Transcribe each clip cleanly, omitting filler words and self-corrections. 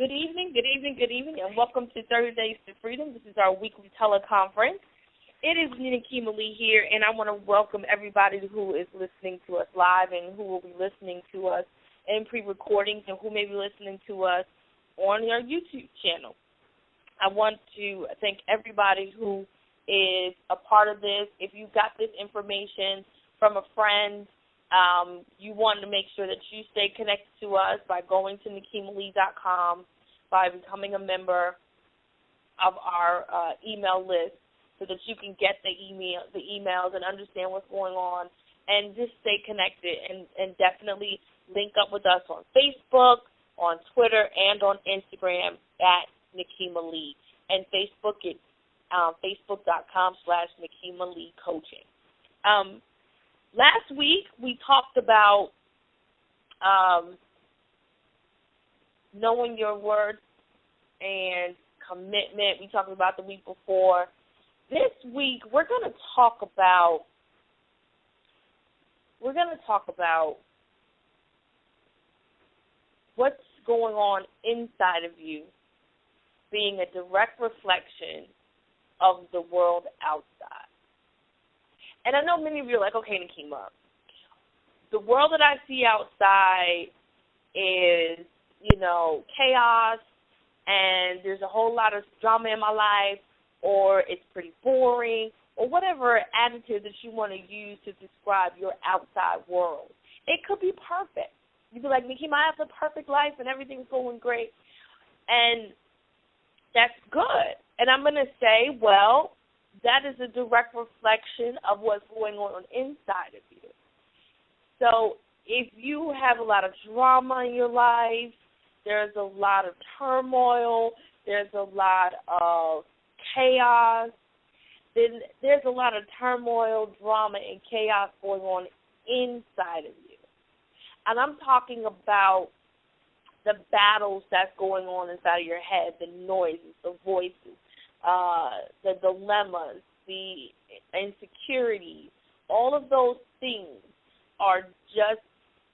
good evening, and welcome to Thursdays to Freedom. This is our weekly teleconference. It is Nikeema here, and I want to welcome everybody who is listening to us live and who will be listening to us in pre-recordings and who may be listening to us on our YouTube channel. I want to thank everybody who is a part of this. If you got this information from a friend, you want to make sure that you stay connected to us by going to NikeemaLee.com, by becoming a member of our email list so that you can get the emails and understand what's going on, and just stay connected and definitely link up with us on Facebook, on Twitter, and on Instagram at Nikeema Lee. And Facebook is facebook.com/Nikeema Lee Coaching. Last week, we talked about knowing your worth and commitment. We talked about the week before. This week, we're going to talk about what's going on inside of you being a direct reflection of the world outside. And I know many of you are like, okay, Nikeema, the world that I see outside is, chaos, and there's a whole lot of drama in my life, or it's pretty boring, or whatever adjective that you want to use to describe your outside world. It could be perfect. You'd be like, Nikeema, I have the perfect life and everything's going great. And that's good. And I'm going to say, well, that is a direct reflection of what's going on inside of you. So if you have a lot of drama in your life, there's a lot of turmoil, there's a lot of chaos, then there's a lot of turmoil, drama, and chaos going on inside of you. And I'm talking about the battles that's going on inside of your head, the noises, the voices, the dilemmas, the insecurities. All of those things are just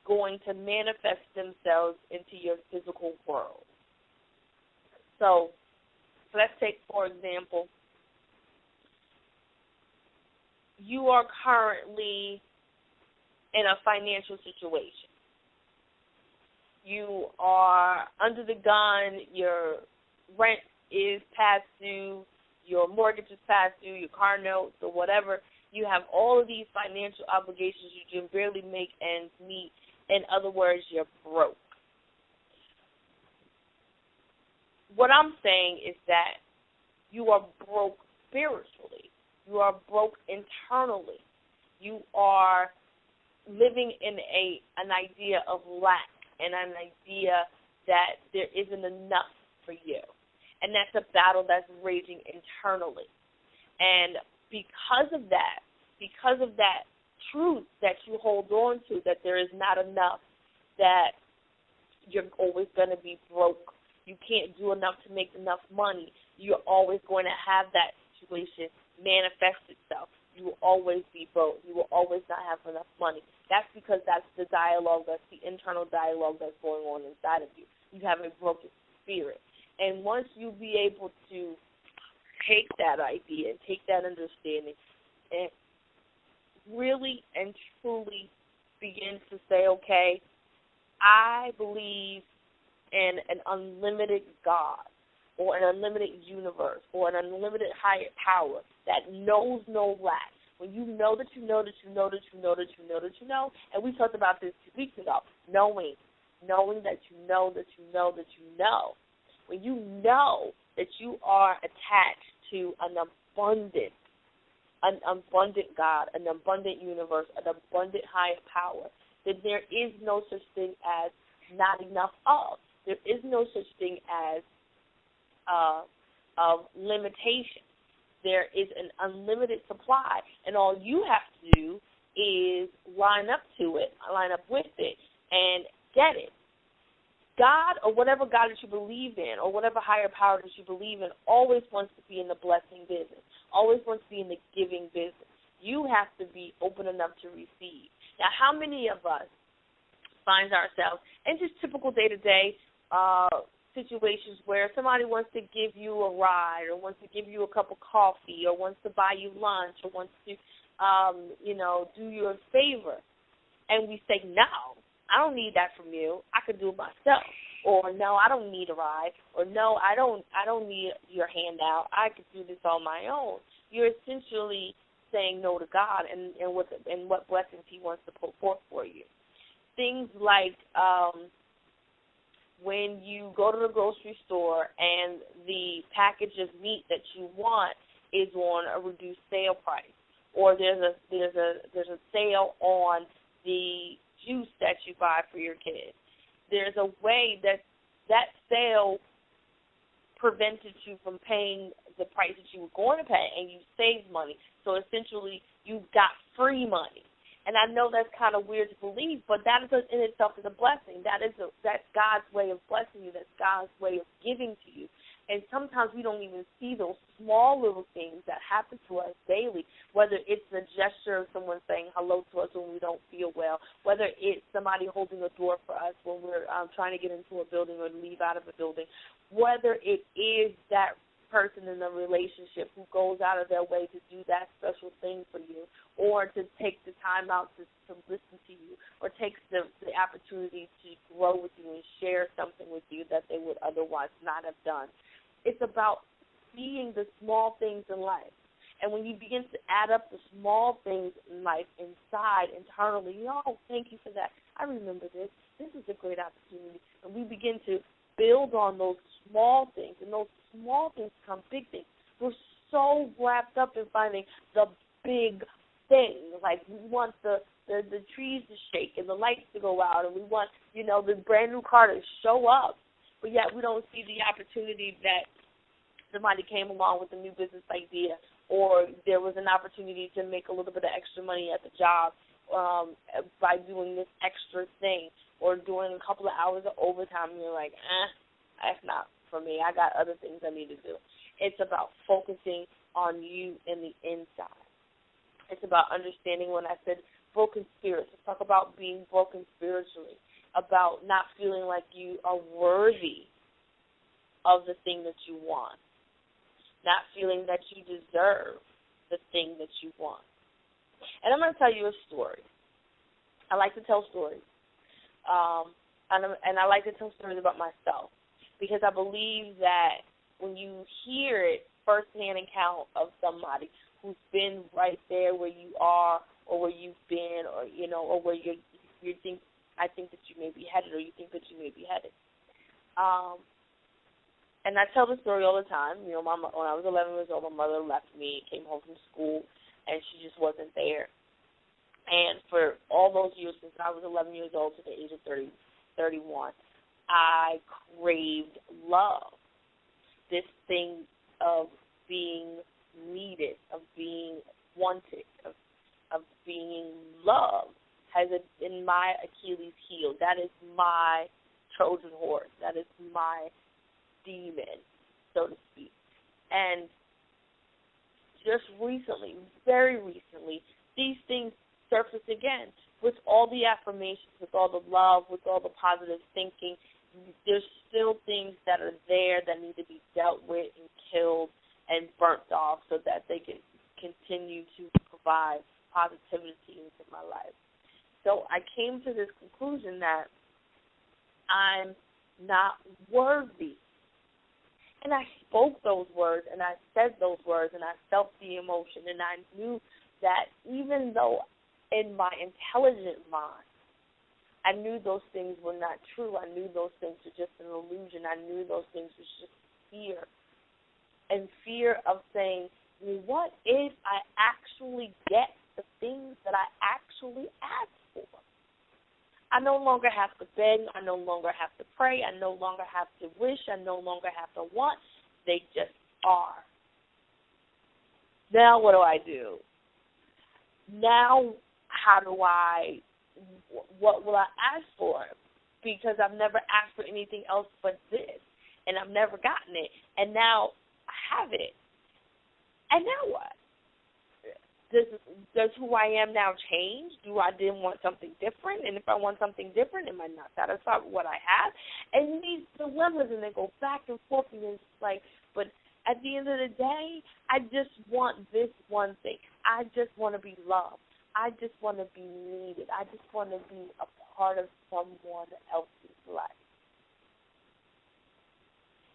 going to manifest themselves into your physical world. So let's take, for example, you are currently in a financial situation. You are under the gun, your rent is past due, your mortgage is past due, your car notes or whatever. You have all of these financial obligations. You can barely make ends meet. In other words, you're broke. What I'm saying is that you are broke spiritually. You are broke internally. You are living in an idea of lack and an idea that there isn't enough for you. And that's a battle that's raging internally. And because of that truth that you hold on to, that there is not enough, that you're always going to be broke, you can't do enough to make enough money, you're always going to have that situation manifest itself. You will always be broke. You will always not have enough money. That's because that's the dialogue, that's the internal dialogue that's going on inside of you. You have a broken spirit. And once you be able to take that idea and take that understanding and really and truly begin to say, okay, I believe in an unlimited God or an unlimited universe or an unlimited higher power that knows no lack. When you know that you know that you know that you know that you know that you know, and we talked about this 2 weeks ago, knowing that you know that you know that you know. When you know that you are attached to an abundant God, an abundant universe, an abundant higher power, then there is no such thing as not enough of. There is no such thing as of limitation. There is an unlimited supply, and all you have to do is line up with it, and get it. God, or whatever God that you believe in, or whatever higher power that you believe in, always wants to be in the blessing business, always wants to be in the giving business. You have to be open enough to receive. Now, how many of us find ourselves in just typical day-to-day situations where somebody wants to give you a ride or wants to give you a cup of coffee or wants to buy you lunch or wants to, do you a favor. And we say, no, I don't need that from you. I could do it myself. Or, no, I don't need a ride. Or, no, I don't need your handout. I could do this on my own. You're essentially saying no to God and what blessings he wants to put forth for you. Things like when you go to the grocery store and the package of meat that you want is on a reduced sale price, or there's a sale on the juice that you buy for your kids. There's a way that sale prevented you from paying the price that you were going to pay, and you saved money. So essentially, you got free money. And I know that's kind of weird to believe, but that is in itself is a blessing. That's God's way of blessing you. That's God's way of giving to you. And sometimes we don't even see those small little things that happen to us daily, whether it's the gesture of someone saying hello to us when we don't feel well, whether it's somebody holding a door for us when we're trying to get into a building or leave out of a building, whether it is that person in a relationship who goes out of their way to do that special thing for you, or to take the time out to listen to you, or takes the opportunity to grow with you and share something with you that they would otherwise not have done. It's about seeing the small things in life. And when you begin to add up the small things in life inside, internally, thank you for that. I remember this. This is a great opportunity. And we begin to build on those small things, and those small things become big things. We're so wrapped up in finding the big thing. Like, we want the trees to shake and the lights to go out, and we want, the brand new car to show up. But yet we don't see the opportunity that somebody came along with a new business idea, or there was an opportunity to make a little bit of extra money at the job by doing this extra thing, or doing a couple of hours of overtime, and you're like, that's not for me. I got other things I need to do. It's about focusing on you in the inside. It's about understanding when I said broken spirits. Let's talk about being broken spiritually, about not feeling like you are worthy of the thing that you want, not feeling that you deserve the thing that you want. And I'm going to tell you a story. I like to tell stories. And I like to tell stories about myself, because I believe that when you hear it, firsthand account of somebody who's been right there where you are, or where you've been, or or where you think, I think that you may be headed, or you think that you may be headed. And I tell the story all the time. When I was 11 years old, my mother left me, came home from school, and she just wasn't there. And for all those years, since I was 11 years old to the age of 31, I craved love. This thing of being needed, of being wanted, of being loved has been my Achilles heel. That is my Trojan horse. That is my demon, so to speak. And just recently, very recently, these things surface again with all the affirmations, with all the love, with all the positive thinking. There's still things that are there that need to be dealt with and killed and burnt off so that they can continue to provide positivity into my life. So I came to this conclusion that I'm not worthy. And I spoke those words, and I said those words, and I felt the emotion, and I knew that even though in my intelligent mind I knew those things were not true, I knew those things were just an illusion, I knew those things were just fear, and fear of saying, well, what if I actually get the things that I actually asked for? I no longer have to beg, I no longer have to pray, I no longer have to wish, I no longer have to want. They just are. Now what do? Now what will I ask for? Because I've never asked for anything else but this, and I've never gotten it, and now I have it. And now what? does who I am now change? Do I then want something different? And if I want something different, am I not satisfied with what I have? And these dilemmas, and they go back and forth, and it's like, but at the end of the day, I just want this one thing. I just want to be loved. I just want to be needed. I just want to be a part of someone else's life.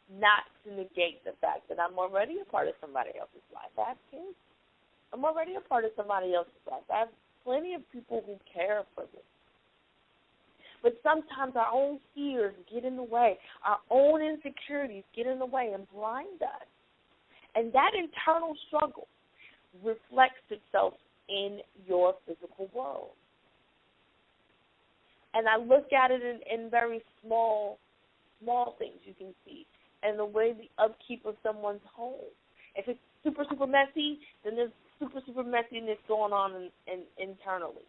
Not to negate the fact that I'm already a part of somebody else's life. I have kids. I'm already a part of somebody else's life. I have plenty of people who care for me. But sometimes our own fears get in the way. Our own insecurities get in the way and blind us. And that internal struggle reflects itself in your physical world. And I look at it in very small things you can see. And the way the upkeep of someone's home. If it's super, super messy, then there's super, super messiness going on internally.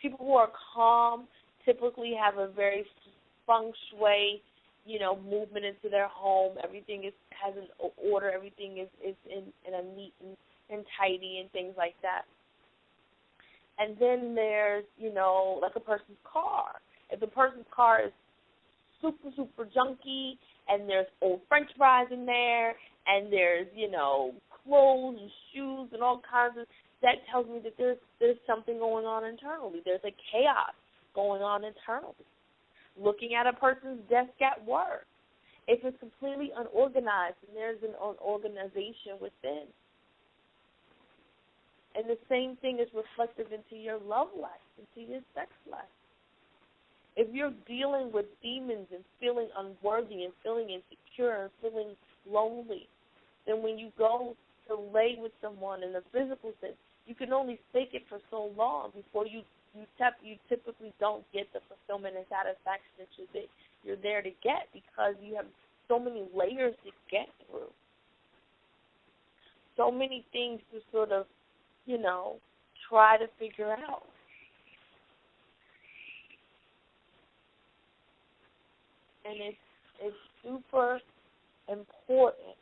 People who are calm typically have a very feng shui, movement into their home. Everything has an order. Everything is in a neat and tidy and things like that. And then there's, like a person's car. If the person's car is super, super junky and there's old French fries in there and there's, clothes and shoes and all kinds of, that tells me that there's something going on internally. There's a chaos going on internally. Looking at a person's desk at work, if it's completely unorganized, then there's an unorganization within. And the same thing is reflective into your love life, into your sex life. If you're dealing with demons and feeling unworthy and feeling insecure and feeling lonely, then when you go to lay with someone in a physical sense, you can only fake it for so long before you typically don't get the fulfillment and satisfaction that you're there to get, because you have so many layers to get through, so many things to sort of, try to figure out. And it's super important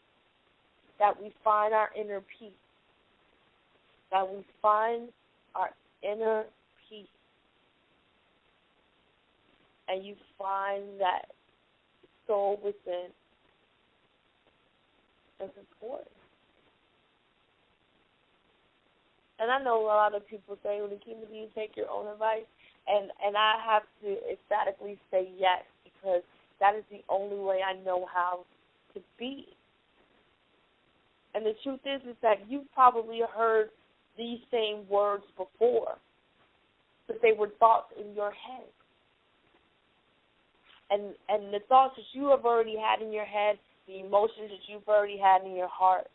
that we find our inner peace, that we find our inner peace, and you find that soul within. It's important. And I know a lot of people say, well, Nikeema, do you take your own advice? And I have to emphatically say yes, because that is the only way I know how to be. And the truth is that you've probably heard these same words before, but they were thoughts in your head. And the thoughts that you have already had in your head, the emotions that you've already had in your heart,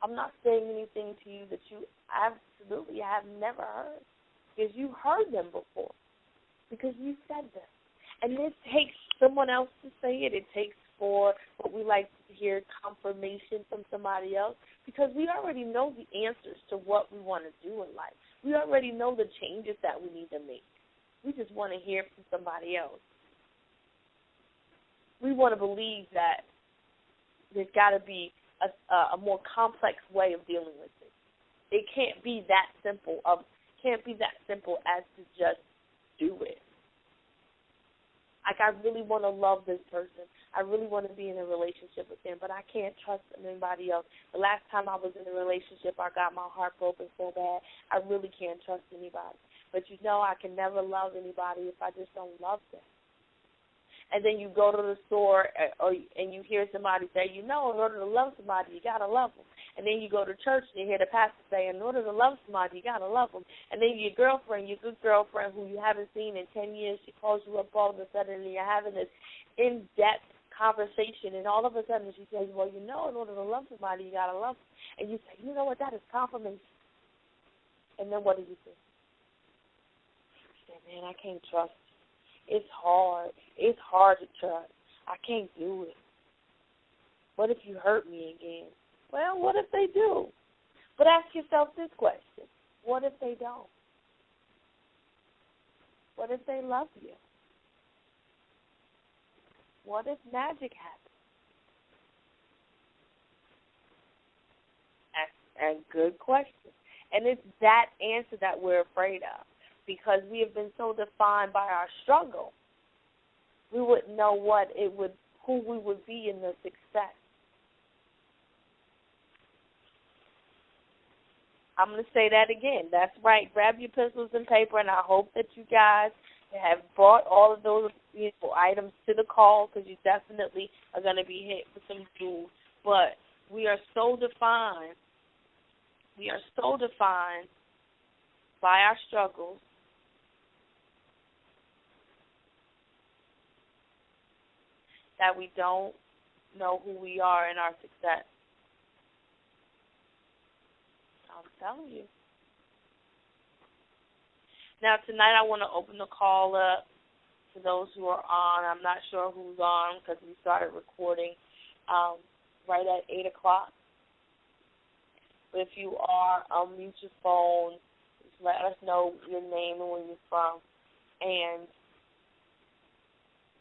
I'm not saying anything to you that you absolutely have never heard, because you heard them before, because you said them. And it takes someone else to say it. It takes for what we like to hear, confirmation from somebody else, because we already know the answers to what we want to do in life. We already know the changes that we need to make. We just want to hear from somebody else. We want to believe that there's got to be a more complex way of dealing with it. It can't be that simple. As to just do it. Like, I really want to love this person. I really want to be in a relationship with them, but I can't trust anybody else. The last time I was in a relationship, I got my heart broken so bad. I really can't trust anybody. But I can never love anybody if I just don't love them. And then you go to the store and you hear somebody say, in order to love somebody, you got to love them. And then you go to church and you hear the pastor say, in order to love somebody, you got to love them. And then your girlfriend, your good girlfriend who you haven't seen in 10 years, she calls you up all of a sudden and you're having this in-depth conversation. And all of a sudden she says, well, in order to love somebody, you got to love them. And you say, you know what, that is confirmation. And then what do you say? You say, man, I can't trust. It's hard. It's hard to trust. I can't do it. What if you hurt me again? Well, what if they do? But ask yourself this question. What if they don't? What if they love you? What if magic happens? And good question. And it's that answer that we're afraid of, because we have been so defined by our struggle. We wouldn't know who we would be in the success. I'm going to say that again. That's right. Grab your pencils and paper, and I hope that you guys have brought all of those items to the call, because you definitely are going to be hit with some jewels. But we are so defined. We are so defined by our struggles that we don't know who we are in our success. I'm telling you. Now, tonight I want to open the call up to those who are on. I'm not sure who's on because we started recording right at 8 o'clock. But if you are, unmute your phone. Just let us know your name and where you're from. And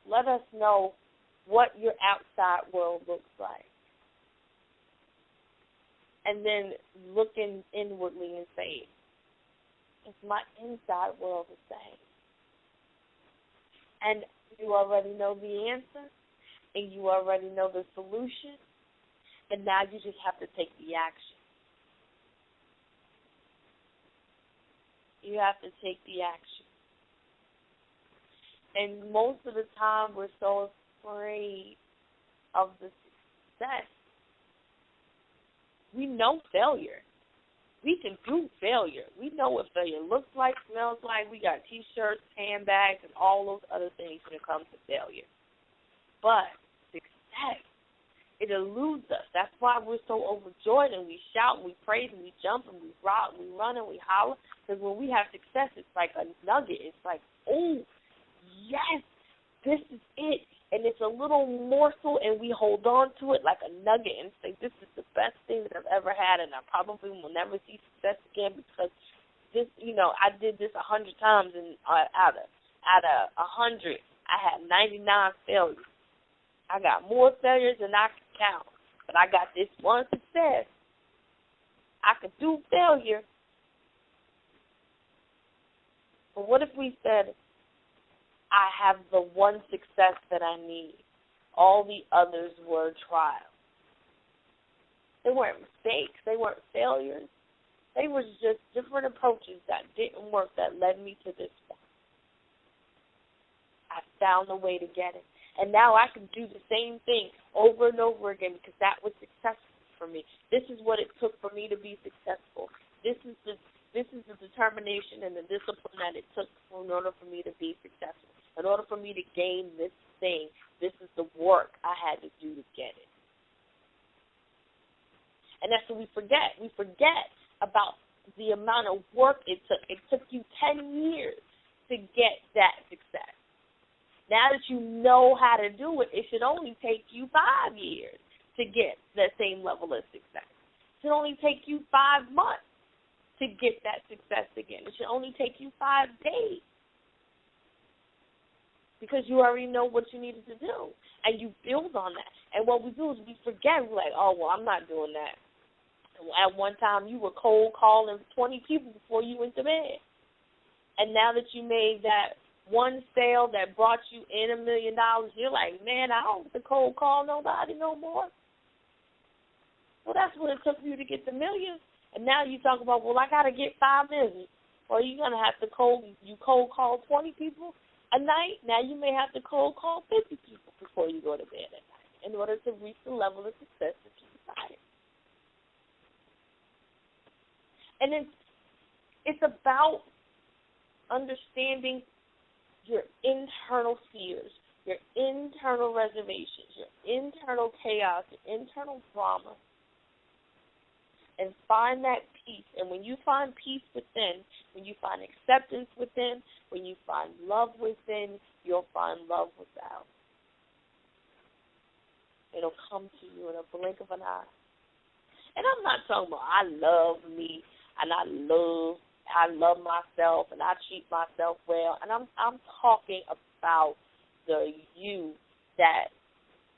let us know what your outside world looks like. And then look inwardly and say, is my inside world the same? And you already know the answer, and you already know the solution, and now you just have to take the action. You have to take the action. And most of the time we're so afraid of the success. We know failure. We can do failure. We know what failure looks like, smells like. We got T-shirts, handbags, and all those other things when it comes to failure. But success, it eludes us. That's why we're so overjoyed, and we shout, and we praise, and we jump, and we rock, and we run, and we holler. Because when we have success, it's like a nugget. It's like, oh, yes, this is it. And it's a little morsel, and we hold on to it like a nugget and say, this is the best thing that I've ever had, and I probably will never see success again because this, I did this 100 times, and out of 100, I had 99 failures. I got more failures than I can count, but I got this one success. I could do failure. But what if we said, I have the one success that I need. All the others were trials. They weren't mistakes. They weren't failures. They were just different approaches that didn't work that led me to this one. I found a way to get it. And now I can do the same thing over and over again because that was successful for me. This is what it took for me to be successful. This is the determination and the discipline that it took in order for me to be successful. In order for me to gain this thing, this is the work I had to do to get it. And that's what we forget. We forget about the amount of work it took. It took you 10 years to get that success. Now that you know how to do it, it should only take you 5 years to get that same level of success. It should only take you 5 months to get that success again. It should only take you 5 days. Because you already know what you needed to do, and you build on that. And what we do is we forget. We're like, oh, well, I'm not doing that. At one time, you were cold calling 20 people before you went to bed. And now that you made that one sale that brought you in $1 million, you're like, man, I don't have to cold call nobody no more. Well, that's what it took for you to get the million. And now you talk about, well, I got to get 5 million. Well, you're going to have to cold call 20 people a night. Now you may have to cold call 50 people before you go to bed at night in order to reach the level of success that you desire. And it's about understanding your internal fears, your internal reservations, your internal chaos, your internal drama, and find that peace. And when you find peace within, when you find acceptance within, when you find love within, you'll find love without. It'll come to you in a blink of an eye. And I'm not talking about I love me and I love myself and I treat myself well. And I'm talking about the you, that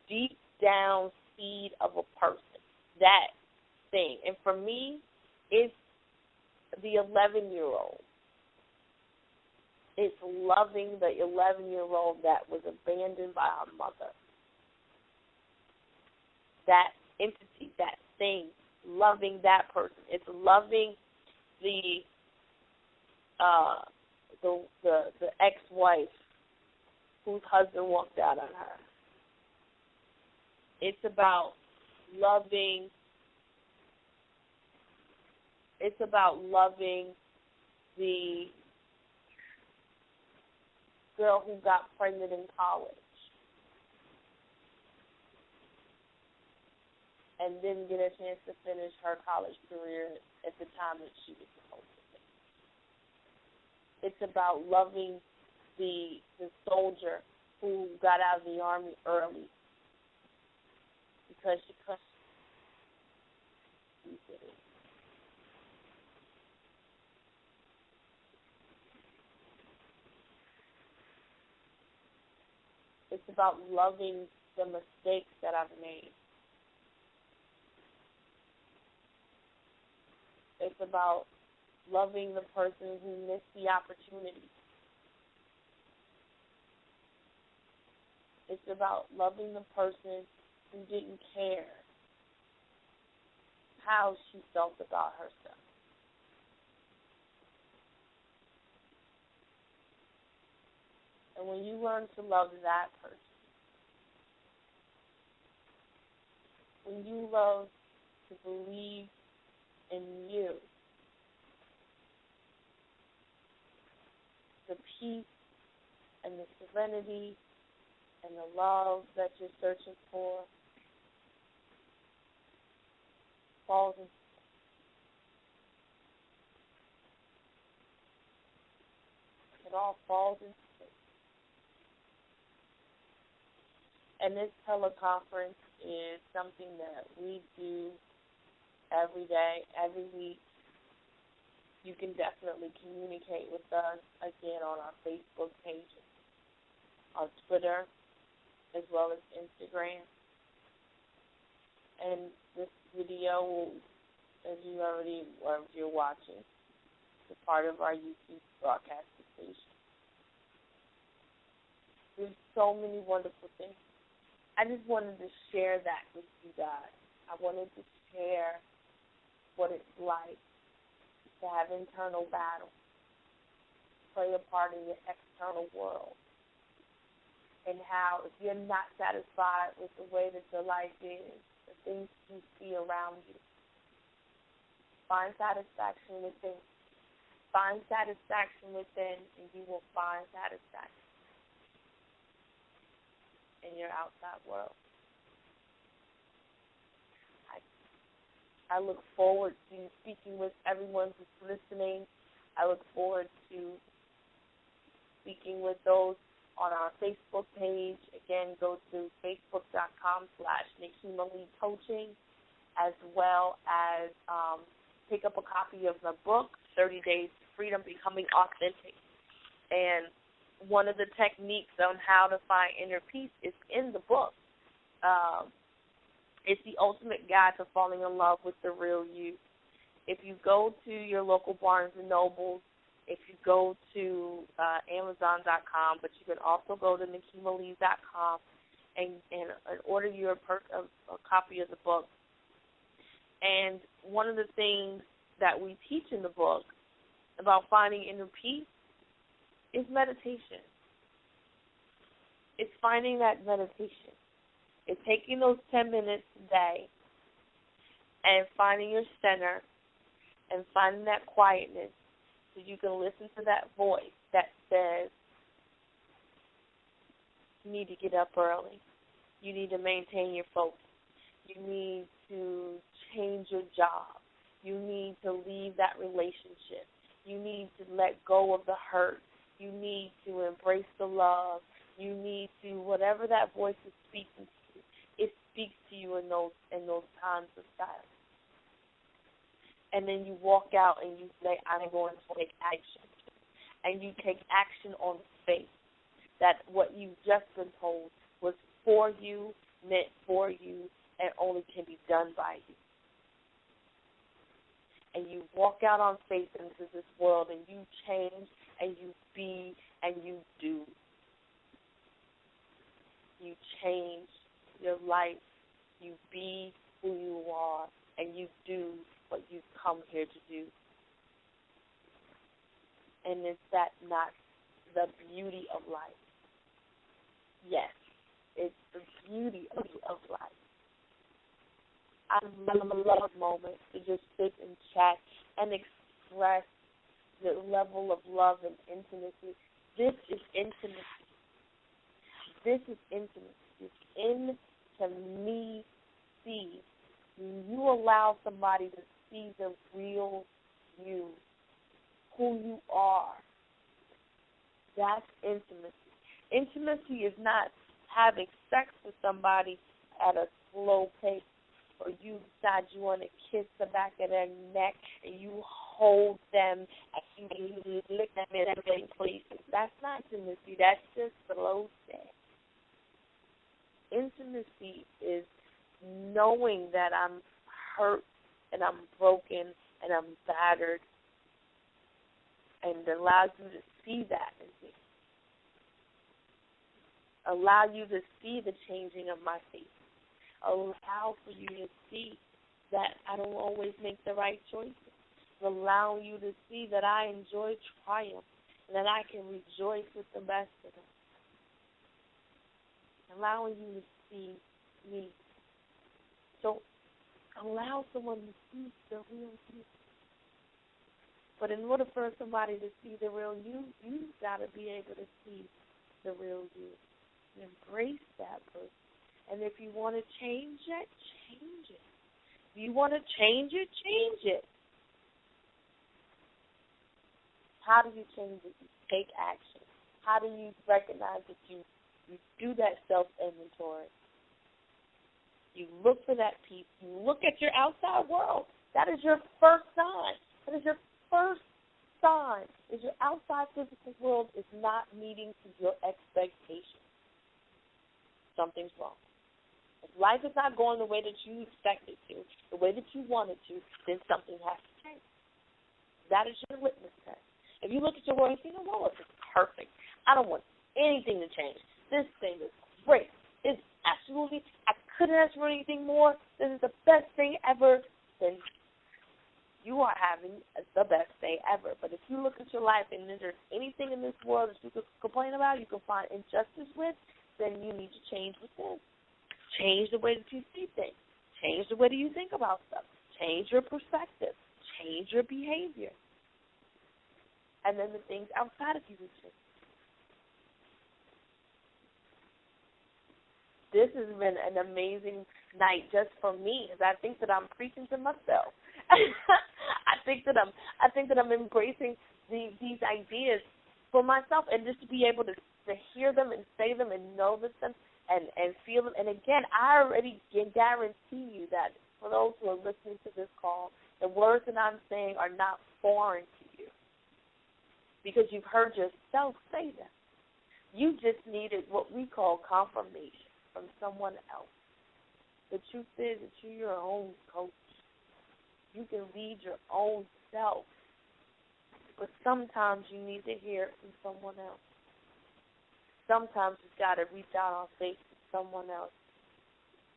deep down seed of a person, that thing. And for me, it's the 11-year-old. It's loving the 11-year-old that was abandoned by her mother. That entity, that thing, loving that person. It's loving the ex-wife whose husband walked out on her. It's about loving. It's about loving the girl who got pregnant in college and didn't get a chance to finish her college career at the time that she was supposed to. It's about loving the soldier who got out of the army early because she did it. It's about loving the mistakes that I've made. It's about loving the person who missed the opportunity. It's about loving the person who didn't care how she felt about herself. And when you learn to love that person, when you love to believe in you, the peace and the serenity and the love that you're searching for falls into place. It all falls into place. And this teleconference is something that we do every day, every week. You can definitely communicate with us, again, on our Facebook page, on Twitter, as well as Instagram. And this video will, as you're watching, is a part of our YouTube broadcasting station. There's so many wonderful things. I just wanted to share that with you guys. I wanted to share what it's like to have internal battles, play a part in your external world, and how if you're not satisfied with the way that your life is, the things you see around you, find satisfaction within. Find satisfaction within, and you will find satisfaction in your outside world. I look forward to speaking with everyone who's listening. I look forward to speaking with those on our Facebook page. Again, go to facebook.com/Nikeema Lee Coaching, as well as pick up a copy of the book, 30 Days to Freedom, Becoming Authentic. And one of the techniques on how to find inner peace is in the book. It's the ultimate guide to falling in love with the real you. If you go to your local Barnes & Nobles, if you go to Amazon.com, but you can also go to NikeemaLee.com and order you a copy of the book. And one of the things that we teach in the book about finding inner peace is meditation. It's finding that meditation. It's taking those 10 minutes a day and finding your center and finding that quietness so you can listen to that voice that says, you need to get up early. You need to maintain your focus. You need to change your job. You need to leave that relationship. You need to let go of the hurt. You need to embrace the love. You need to, whatever that voice is speaking to you, it speaks to you in those times of silence. And then you walk out and you say, I'm going to take action. And you take action on faith that what you've just been told was for you, meant for you, and only can be done by you. and you walk out on faith into this world, and you change, and you be, and you do. You change your life. You be who you are, and you do what you've come here to do. And is that not the beauty of life? Yes, it's the beauty of life. I love moments to just sit and chat and express the level of love and intimacy. This is intimacy. This is intimacy. It's intimacy. You allow somebody to see the real you, who you are. That's intimacy. Intimacy is not having sex with somebody at a slow pace, or you decide you want to kiss the back of their neck and you hold them and you lick them in many places. That's not intimacy. That's just slow sex. Intimacy is knowing that I'm hurt and I'm broken and I'm battered, and allows you to see that in me. Allow you to see the changing of my face. Allow for you to see that I don't always make the right choices. Allow you to see that I enjoy triumph and that I can rejoice with the best of them. Allowing you to see me. So allow someone to see the real you. But in order for somebody to see the real you, you've got to be able to see the real you. Embrace that person. And if you want to change it, change it. If you want to change it, change it. How do you change it? You take action. How do you recognize that you do that self-inventory? You look for that peace. You look at your outside world. That is your first sign. That is your first sign. Is your outside physical world is not meeting your expectations. Something's wrong. If life is not going the way that you expect it to, the way that you want it to, then something has to change. That is your litmus test. If you look at your world and say, well, it's perfect. I don't want anything to change. This thing is great. It's absolutely, I couldn't ask for anything more. This is the best thing ever. Then you are having the best day ever. But if you look at your life and there's anything in this world that you could complain about, you can find injustice with, then you need to change within. Change the way that you see things. Change the way that you think about stuff. Change your perspective. Change your behavior. And then the things outside of you will change. This has been an amazing night just for me, as I think that I'm preaching to myself. I think that I'm embracing these ideas for myself, and just to be able to hear them and say them and know them and feel them. And again, I already guarantee you that for those who are listening to this call, the words that I'm saying are not foreign to you because you've heard yourself say them. You just needed what we call confirmation from someone else. The truth is that you're your own coach. You can lead your own self. But sometimes you need to hear it from someone else. Sometimes you've got to reach out on faith to someone else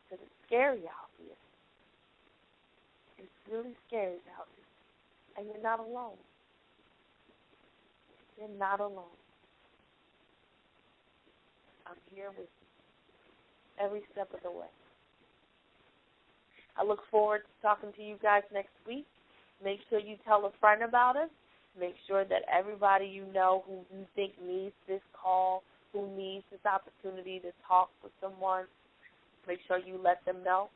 because it's scary out here. It's really scary out here. And you're not alone. You're not alone. I'm here with you every step of the way. I look forward to talking to you guys next week. Make sure you tell a friend about us. Make sure that everybody you know who you think needs this call, who needs this opportunity to talk with someone, make sure you let them know.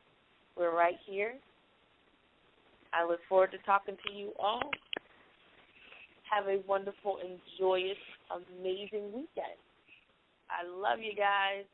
We're right here. I look forward to talking to you all. Have a wonderful, joyous, amazing weekend. I love you guys.